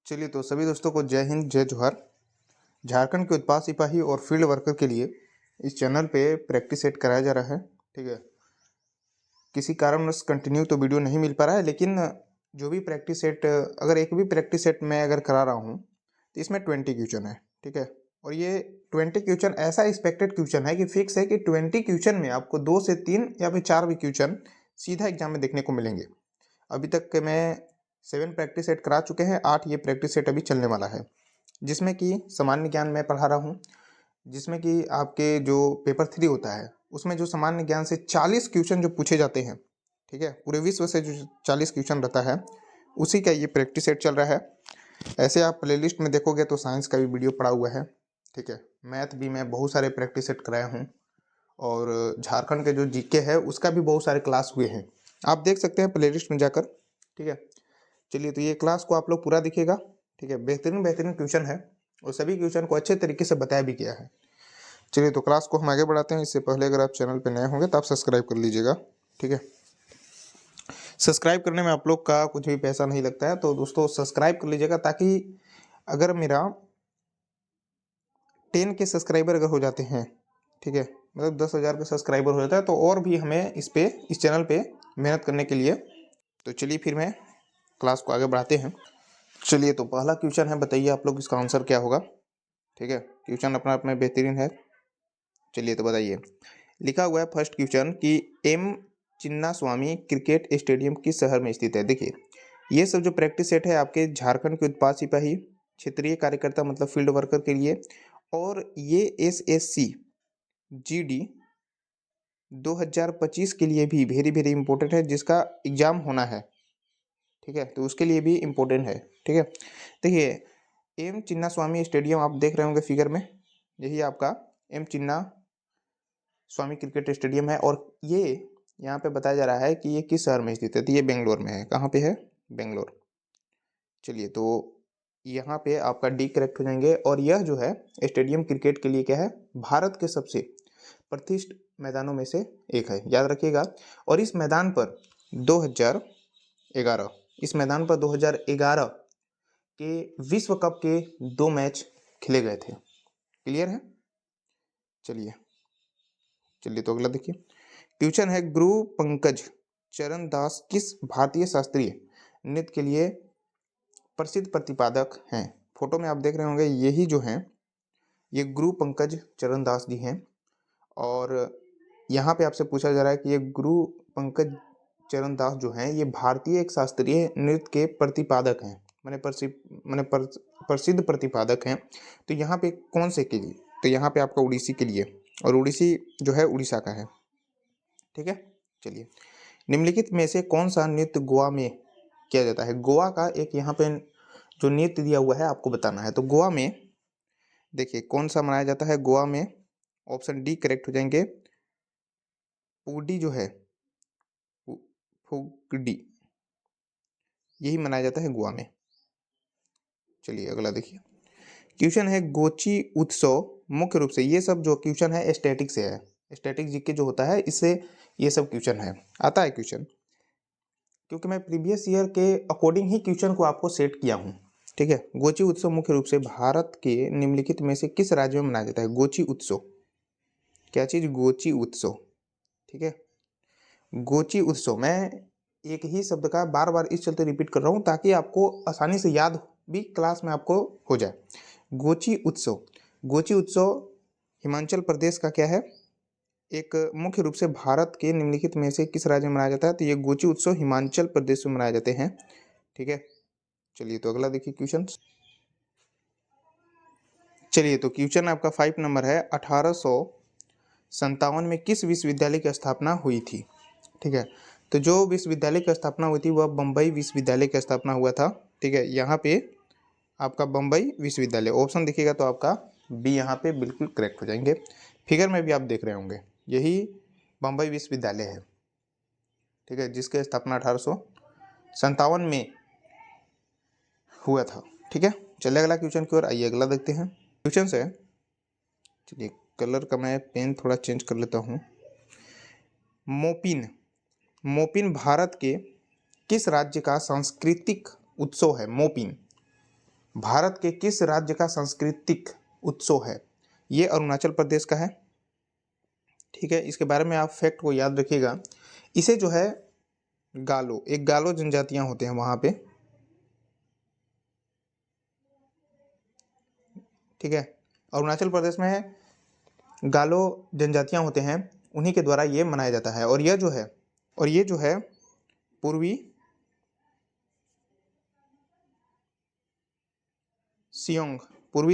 चलिए तो सभी दोस्तों को जय हिंद जय जोहार। झारखंड के उत्पाद सिपाही और फील्ड वर्कर के लिए इस चैनल पे प्रैक्टिस सेट कराया जा रहा है। ठीक है, किसी कारणवश कंटिन्यू तो वीडियो नहीं मिल पा रहा है, लेकिन जो भी प्रैक्टिस सेट, अगर एक भी प्रैक्टिस सेट मैं अगर करा रहा हूँ तो इसमें 20 क्वेश्चन है। ठीक है, और ये 20 क्वेश्चन ऐसा एक्सपेक्टेड क्वेश्चन है कि फिक्स है कि 20 क्वेश्चन में आपको 2 से 3 या फिर 4 भी क्वेश्चन सीधा एग्जाम में देखने को मिलेंगे। अभी तक के मैं 7 प्रैक्टिस सेट करा चुके हैं, 8 ये प्रैक्टिस सेट अभी चलने वाला है, जिसमें कि सामान्य ज्ञान मैं पढ़ा रहा हूँ, जिसमें कि आपके जो पेपर 3 होता है उसमें जो सामान्य ज्ञान से 40 क्वेश्चन जो पूछे जाते हैं, ठीक है, पूरे विश्व से जो 40 क्वेश्चन रहता है उसी का ये प्रैक्टिस सेट चल रहा है। ऐसे आप प्लेलिस्ट में देखोगे तो साइंस का भी वीडियो पड़ा हुआ है। ठीक है, मैथ भी मैं बहुत सारे प्रैक्टिस सेट कराया हूँ, और झारखंड के जो जीके है उसका भी बहुत सारे क्लास हुए हैं, आप देख सकते हैं प्लेलिस्ट में जाकर। ठीक है, चलिए तो ये क्लास को आप लोग पूरा दिखेगा। ठीक है, बेहतरीन बेहतरीन क्वेश्चन है और सभी क्वेश्चन को अच्छे तरीके से बताया भी गया है। चलिए तो क्लास को हम आगे बढ़ाते हैं। इससे पहले अगर आप चैनल पर नए होंगे तो आप सब्सक्राइब कर लीजिएगा। ठीक है, सब्सक्राइब करने में आप लोग का कुछ भी पैसा नहीं लगता है, तो दोस्तों सब्सक्राइब कर लीजिएगा, ताकि अगर मेरा 10 के सब्सक्राइबर अगर हो जाते हैं, ठीक है, मतलब 10,000 के सब्सक्राइबर हो जाता है, तो और भी हमें इस चैनल पे मेहनत करने के लिए। तो चलिए फिर मैं क्लास को आगे बढ़ाते हैं। चलिए तो पहला क्वेश्चन है, बताइए आप लोग इसका आंसर क्या होगा। ठीक है, क्वेश्चन अपना आप में बेहतरीन है। चलिए तो बताइए, लिखा हुआ है फर्स्ट क्वेश्चन कि एम चिन्ना स्वामी क्रिकेट स्टेडियम किस शहर में स्थित है। देखिए, ये सब जो प्रैक्टिस सेट है आपके झारखंड के उत्पाद सिपाही, क्षेत्रीय कार्यकर्ता मतलब फील्ड वर्कर के लिए, और ये SSC GD 2025 के लिए भी वेरी वेरी इंपॉर्टेंट है, जिसका एग्जाम होना है। ठीक है, तो उसके लिए भी इम्पोर्टेंट है। ठीक है, देखिए एम चिन्ना स्वामी स्टेडियम आप देख रहे होंगे फिगर में, यही आपका एम चिन्ना स्वामी क्रिकेट स्टेडियम है, और ये यहाँ पे बताया जा रहा है कि ये किस शहर में स्थित है, तो ये बेंगलोर में है। कहाँ पे है? बेंगलोर। चलिए तो यहाँ पे आपका डी करेक्ट हो जाएंगे, और यह जो है स्टेडियम क्रिकेट के लिए क्या है, भारत के सबसे प्रतिष्ठित मैदानों में से एक है, याद रखिएगा। और इस मैदान पर 2011 इस मैदान पर 2011 के विश्व कप के 2 मैच खेले गए थे। क्लियर है? चलिए चलिए तो अगला देखिए, क्वेश्चन है गुरु पंकज चरण दास किस भारतीय शास्त्रीय नृत्य के लिए प्रसिद्ध प्रतिपादक हैं। फोटो में आप देख रहे होंगे, यही जो हैं ये गुरु पंकज चरण दास जी हैं, और यहाँ पे आपसे पूछा जा रहा है कि ये गुरु पंकज चरण दास जो हैं ये भारतीय एक शास्त्रीय नृत्य के प्रतिपादक हैं, प्रसिद्ध प्रतिपादक हैं। तो यहाँ पे कौन से के लिए, तो यहाँ पे आपका उड़ीसी के लिए, और उड़ीसी जो है उड़ीसा का है। ठीक है, चलिए, निम्नलिखित में से कौन सा नृत्य गोवा में किया जाता है। गोवा का एक यहाँ पे जो नृत्य दिया हुआ है आपको बताना है। तो गोवा में देखिए कौन सा मनाया जाता है गोवा में, ऑप्शन डी करेक्ट हो जाएंगे। पुगडी जो है, फुगडी, यही मनाया जाता है गोवा में। चलिए अगला देखिए, क्वेश्चन है गोची उत्सव मुख्य रूप से, ये सब जो क्वेश्चन है स्टैटिक से है, स्टैटिक जीके जो होता है इससे ये सब क्वेश्चन है, आता है क्वेश्चन, क्योंकि मैं प्रीवियस ईयर के अकॉर्डिंग ही क्वेश्चन को आपको सेट किया हूँ। ठीक है, गोची उत्सव मुख्य रूप से भारत के निम्नलिखित में से किस राज्य में मनाया जाता है। गोची उत्सव, क्या चीज, गोची उत्सव। ठीक है, गोची उत्सव, मैं एक ही शब्द का बार बार इस चलते रिपीट कर रहा हूँ ताकि आपको आसानी से याद भी क्लास में आपको हो जाए। गोची उत्सव, गोची उत्सव हिमाचल प्रदेश का क्या है, एक मुख्य रूप से भारत के निम्नलिखित में से किस राज्य में मनाया जाता है। तो ये गोची उत्सव हिमाचल प्रदेश में मनाए जाते हैं। ठीक है, चलिए तो अगला देखिए क्वेश्चन। चलिए तो क्वेश्चन आपका 5 नंबर है, 1857 में किस विश्वविद्यालय की स्थापना हुई थी। ठीक है, तो जो विश्वविद्यालय की स्थापना हुई थी वह बम्बई विश्वविद्यालय की स्थापना हुआ था। ठीक है, यहाँ पे आपका बम्बई विश्वविद्यालय ऑप्शन दिखेगा तो आपका बी यहाँ पे बिल्कुल करेक्ट हो जाएंगे। फिगर में भी आप देख रहे होंगे, यही बम्बई विश्वविद्यालय है। ठीक है, जिसकी स्थापना 1857 में हुआ था। ठीक है, चलिए अगला क्वेश्चन की ओर आइए, अगला देखते हैं। क्वेश्चन है, चलिए कलर का मैं पेन थोड़ा चेंज कर लेता हूँ। मोपिन, मोपिन भारत के किस राज्य का सांस्कृतिक उत्सव है। मोपिन, भारत के किस राज्य का सांस्कृतिक उत्सव है? ये अरुणाचल प्रदेश का है। ठीक है, इसके बारे में आप फैक्ट को याद रखिएगा। इसे जो है गालो, एक गालो जनजातियां होते हैं वहां पे। ठीक है, अरुणाचल प्रदेश में गालो जनजातियां होते हैं, उन्हीं के द्वारा ये मनाया जाता है। और ये जो है पूर्वी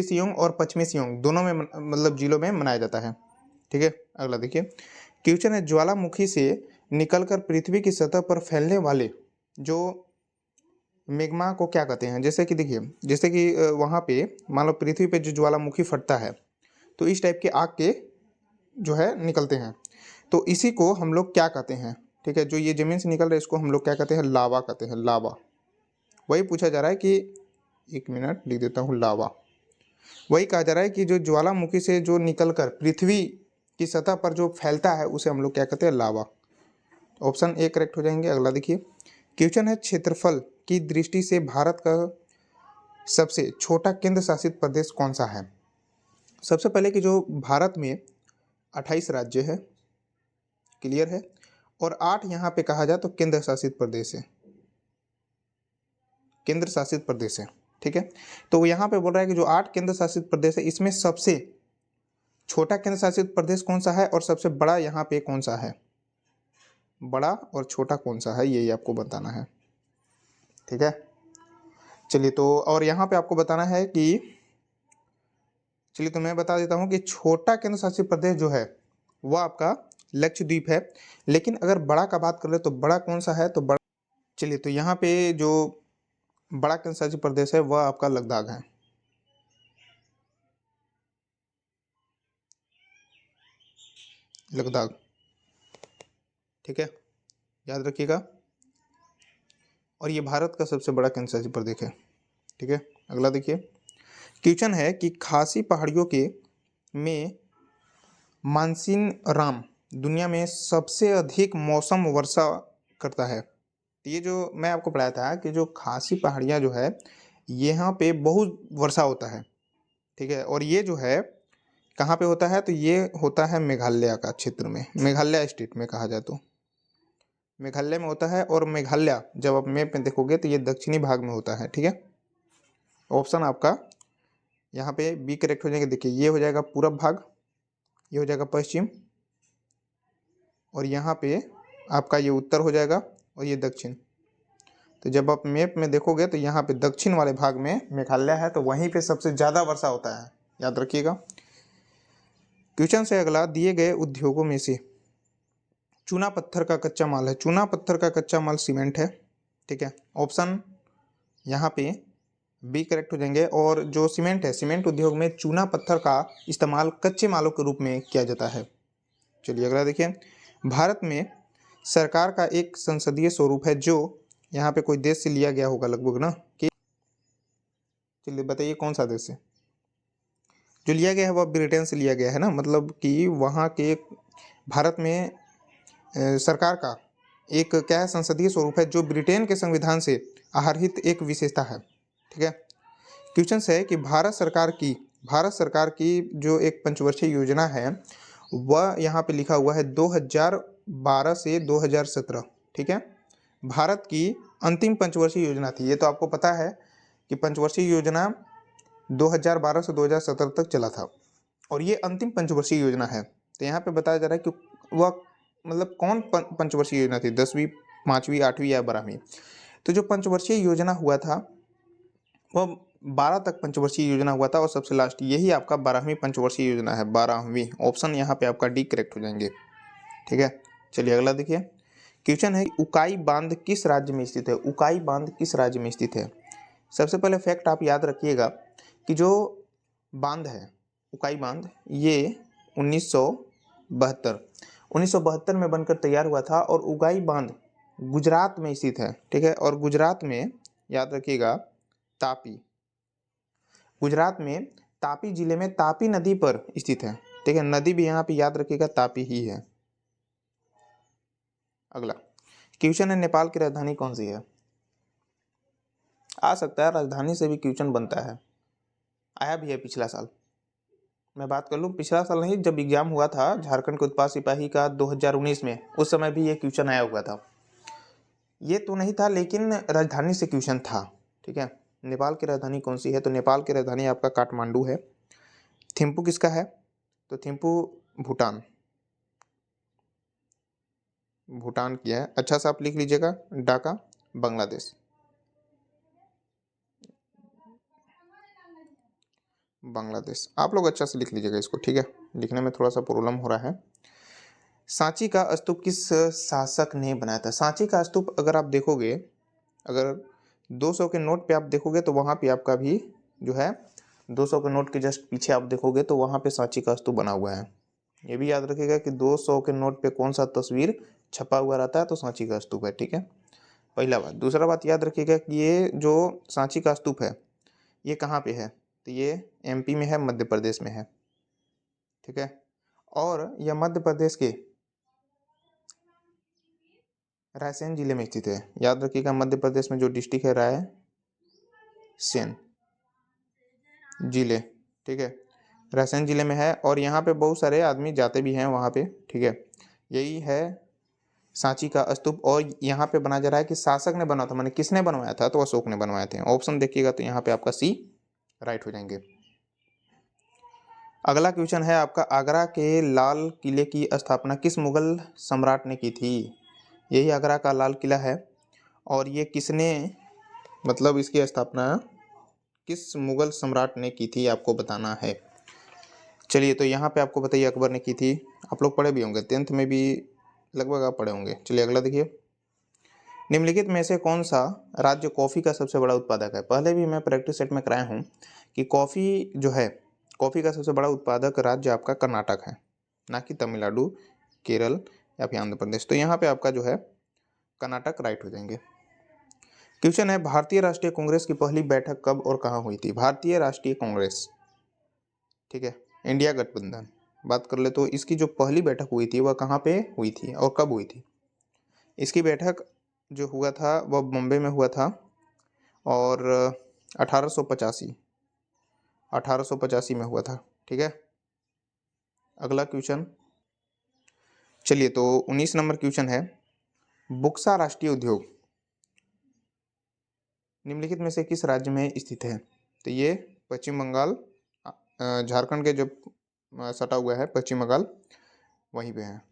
सियोंग और पश्चिमी सियोंग दोनों में मतलब जिलों में मनाया जाता है। ठीक है, अगला देखिए। क्वेश्चन है, ज्वालामुखी से निकलकर पृथ्वी की सतह पर फैलने वाले जो मैग्मा को क्या कहते हैं? जैसे कि देखिए, जैसे कि वहाँ पे मान लो पृथ्वी पे जो ज्वालामुखी फटता है तो इस टाइप के आग के जो है निकलते हैं, तो इसी को हम लोग क्या कहते हैं? ठीक है, जो ये जमीन से निकल रहा है इसको हम लोग क्या कहते हैं? लावा कहते हैं, लावा। वही पूछा जा रहा है कि, एक मिनट लिख देता हूँ, लावा। वही कहा जा रहा है कि जो ज्वालामुखी से जो निकलकर पृथ्वी की सतह पर जो फैलता है उसे हम लोग क्या कहते हैं? लावा। ऑप्शन ए करेक्ट हो जाएंगे। अगला देखिए। क्वेश्चन है, क्षेत्रफल की दृष्टि से भारत का सबसे छोटा केंद्र शासित प्रदेश कौन सा है? सबसे पहले कि जो भारत में 28 राज्य है, क्लियर है, और 8 यहाँ पे कहा जाए तो केंद्र शासित प्रदेश है, केंद्र शासित प्रदेश है। ठीक है, तो यहाँ पे बोल रहा है कि जो 8 केंद्र शासित प्रदेश है इसमें सबसे छोटा केंद्र शासित प्रदेश कौन सा है और सबसे बड़ा यहाँ पे कौन सा है? बड़ा और छोटा कौन सा है, यही आपको बताना है। ठीक है, चलिए, तो और यहाँ पे आपको बताना है कि, चलिए तो मैं बता देता हूँ कि छोटा केंद्र शासित प्रदेश जो है वह आपका लक्षद्वीप है। लेकिन अगर बड़ा का बात कर ले तो बड़ा कौन सा है? तो बड़ा, चलिए तो यहाँ पे जो बड़ा केंद्र शासित प्रदेश है वह आपका लद्दाख है। लद्दाख, ठीक है, याद रखिएगा। और ये भारत का सबसे बड़ा केंद्र शासित प्रदेश है। ठीक है, अगला देखिए। क्वेश्चन है कि खासी पहाड़ियों के में मानसीन राम दुनिया में सबसे अधिक मौसम वर्षा करता है। ये जो मैं आपको पढ़ाया था कि जो खासी पहाड़ियाँ जो है यहाँ पे बहुत वर्षा होता है। ठीक है, और ये जो है कहाँ पे होता है? तो ये होता है मेघालय का क्षेत्र में, मेघालय स्टेट में कहा जाए तो मेघालय में होता है। और मेघालय जब आप मैप में देखोगे तो ये दक्षिणी भाग में होता है। ठीक है, ऑप्शन आपका यहाँ पे बी करेक्ट हो जाएगा। देखिए, ये हो जाएगा पूरब भाग, ये हो जाएगा पश्चिम, और यहाँ पे आपका ये उत्तर हो जाएगा और ये दक्षिण। तो जब आप मैप में देखोगे तो यहाँ पे दक्षिण वाले भाग में मेघालय है, तो वहीं पे सबसे ज़्यादा वर्षा होता है, याद रखिएगा। क्वेश्चन से अगला, दिए गए उद्योगों में से चूना पत्थर का कच्चा माल है। चूना पत्थर का कच्चा माल सीमेंट है। ठीक है, ऑप्शन यहाँ पे बी करेक्ट हो जाएंगे। और जो सीमेंट है, सीमेंट उद्योग में चूना पत्थर का इस्तेमाल कच्चे मालों के रूप में किया जाता है। चलिए अगला देखिए। भारत में सरकार का एक संसदीय स्वरूप है जो यहाँ पे कोई देश से लिया गया होगा लगभग ना, कि चलिए बताइए कौन सा देश है जो लिया गया है? वह ब्रिटेन से लिया गया है ना, मतलब कि वहाँ के भारत में सरकार का एक क्या है? संसदीय स्वरूप है जो ब्रिटेन के संविधान से आहरित एक विशेषता है। ठीक है, क्वेश्चन है कि भारत सरकार की जो एक पंचवर्षीय योजना है वह यहाँ पे लिखा हुआ है 2012 से 2017। ठीक है, भारत की अंतिम पंचवर्षीय योजना थी। ये तो आपको पता है कि पंचवर्षीय योजना 2012 से 2017 तक चला था और ये अंतिम पंचवर्षीय योजना है। तो यहाँ पे बताया जा रहा है कि वह मतलब कौन पंचवर्षीय योजना थी, 10वीं, 5वीं, 8वीं या 12वीं? तो जो पंचवर्षीय योजना हुआ था वह 12 तक पंचवर्षीय योजना हुआ था और सबसे लास्ट यही आपका 12वीं पंचवर्षीय योजना है, 12वीं। ऑप्शन यहाँ पे आपका डी करेक्ट हो जाएंगे। ठीक है, चलिए अगला देखिए। क्वेश्चन है, उकाई बांध किस राज्य में स्थित है? उकाई बांध किस राज्य में स्थित है? सबसे पहले फैक्ट आप याद रखिएगा कि जो बांध है उकाई बांध, ये 1972 में बनकर तैयार हुआ था। और उकाई बांध गुजरात में स्थित है। ठीक है, और गुजरात में याद रखिएगा तापी, गुजरात में तापी जिले में तापी नदी पर स्थित है। ठीक है, नदी भी यहाँ पे याद रखिएगा तापी ही है। अगला क्वेश्चन है, नेपाल की राजधानी कौन सी है? आ सकता है, राजधानी से भी क्वेश्चन बनता है, आया भी है पिछला साल। मैं बात कर लूँ पिछला साल नहीं, जब एग्जाम हुआ था झारखंड के उत्पाद सिपाही का 2019 में, उस समय भी ये क्वेश्चन आया हुआ था। ये तो नहीं था लेकिन राजधानी से क्वेश्चन था। ठीक है, नेपाल की राजधानी कौन सी है? तो नेपाल की राजधानी आपका काठमांडू है। थिम्पू किसका है? तो थिम्पू भूटान, भूटान की है। अच्छा सा आप लिख लीजिएगा, ढाका बांग्लादेश, बांग्लादेश। आप लोग अच्छा से लिख लीजिएगा इसको, ठीक है, लिखने में थोड़ा सा प्रॉब्लम हो रहा है। सांची का स्तूप किस शासक ने बनाया था? सांची का स्तूप अगर आप देखोगे, अगर 200 के नोट पे आप देखोगे तो वहाँ पे आपका भी जो है 200 के नोट के जस्ट पीछे आप देखोगे तो वहाँ पे सांची का स्तूप बना हुआ है। ये भी याद रखिएगा कि 200 के नोट पे कौन सा तस्वीर छपा हुआ रहता है, तो सांची का स्तूप है। ठीक है, पहला बात। दूसरा बात याद रखिएगा कि ये जो सांची का स्तूप है ये कहाँ पे है? तो ये एमपी में है, मध्य प्रदेश में है। ठीक है, और यह मध्य प्रदेश के रायसेन जिले में स्थित है। याद रखिएगा, मध्य प्रदेश में जो डिस्ट्रिक्ट है रायसेन जिले, ठीक है, रायसेन जिले में है। और यहाँ पे बहुत सारे आदमी जाते भी हैं वहाँ पे। ठीक है, यही है सांची का स्तूप। और यहाँ पे बनाया जा रहा है कि शासक ने बना था, माने किसने बनवाया था? तो अशोक ने बनवाए थे। ऑप्शन देखिएगा तो यहाँ पे आपका सी राइट हो जाएंगे। अगला क्वेश्चन है आपका, आगरा के लाल किले की स्थापना किस मुगल सम्राट ने की थी? यही आगरा का लाल किला है। और ये किसने, मतलब इसकी स्थापना किस मुगल सम्राट ने की थी, आपको बताना है। चलिए, तो यहाँ पे आपको बताइए अकबर ने की थी। आप लोग पढ़े भी होंगे, 10th में भी लगभग आप पढ़े होंगे। चलिए अगला देखिए, निम्नलिखित में से कौन सा राज्य कॉफ़ी का सबसे बड़ा उत्पादक है? पहले भी मैं प्रैक्टिस सेट में कराया हूँ कि कॉफ़ी जो है, कॉफ़ी का सबसे बड़ा उत्पादक राज्य आपका कर्नाटक है, ना कि तमिलनाडु, केरल या फिर आंध्र प्रदेश। तो यहाँ पे आपका जो है कर्नाटक राइट हो जाएंगे। क्वेश्चन है, भारतीय राष्ट्रीय कांग्रेस की पहली बैठक कब और कहाँ हुई थी? भारतीय राष्ट्रीय कांग्रेस, ठीक है, इंडिया गठबंधन बात कर ले तो इसकी जो पहली बैठक हुई थी वह कहाँ पे हुई थी और कब हुई थी? इसकी बैठक जो हुआ था वह बॉम्बे में हुआ था, और 1885 में हुआ था। ठीक है, अगला क्वेश्चन, चलिए तो 19 नंबर क्वेश्चन है, बुक्सा राष्ट्रीय उद्योग निम्नलिखित में से किस राज्य में स्थित है? तो ये पश्चिम बंगाल, झारखंड के जो सटा हुआ है पश्चिम बंगाल, वहीं पे है।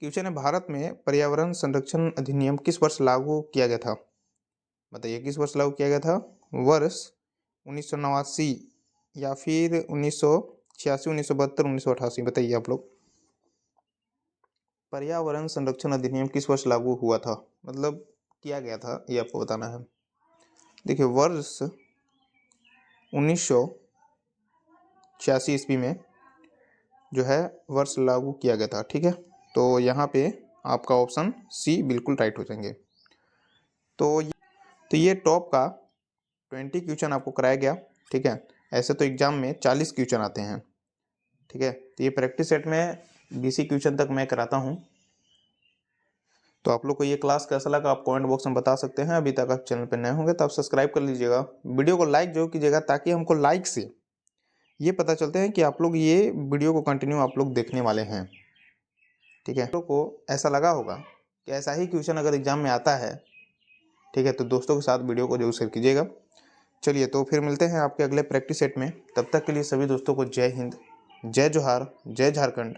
क्वेश्चन है, भारत में पर्यावरण संरक्षण अधिनियम किस वर्ष लागू किया गया था? बताइए किस वर्ष लागू किया गया था? वर्ष 1989 या फिर 1986, 1972, 1988? बताइए आप लोग, पर्यावरण संरक्षण अधिनियम किस वर्ष लागू हुआ था, मतलब किया गया था, ये आपको बताना है। देखिए, वर्ष 1986 ईस्वी में जो है वर्ष लागू किया गया था। ठीक है, तो यहाँ पे आपका ऑप्शन सी बिल्कुल राइट हो जाएंगे। तो ये टॉप का 20 क्वेश्चन आपको कराया गया। ठीक है, ऐसे तो एग्जाम में 40 क्वेश्चन आते हैं। ठीक है, तो ये प्रैक्टिस सेट में 20 क्वेश्चन तक मैं कराता हूँ। तो आप लोग को ये क्लास कैसा लगा आप कमेंट बॉक्स में बता सकते हैं। अभी तक आप चैनल पर नए होंगे तो आप सब्सक्राइब कर लीजिएगा, वीडियो को लाइक जरूर कीजिएगा, ताकि हमको लाइक से ये पता चलते हैं कि आप लोग ये वीडियो को कंटिन्यू आप लोग देखने वाले हैं। ठीक है, आप लोग को ऐसा लगा होगा कि ऐसा ही क्वेश्चन अगर एग्जाम में आता है, ठीक है, तो दोस्तों के साथ वीडियो को जरूर शेयर कीजिएगा। चलिए, तो फिर मिलते हैं आपके अगले प्रैक्टिस सेट में। तब तक के लिए सभी दोस्तों को जय हिंद, जय जोहार, जय झारखंड।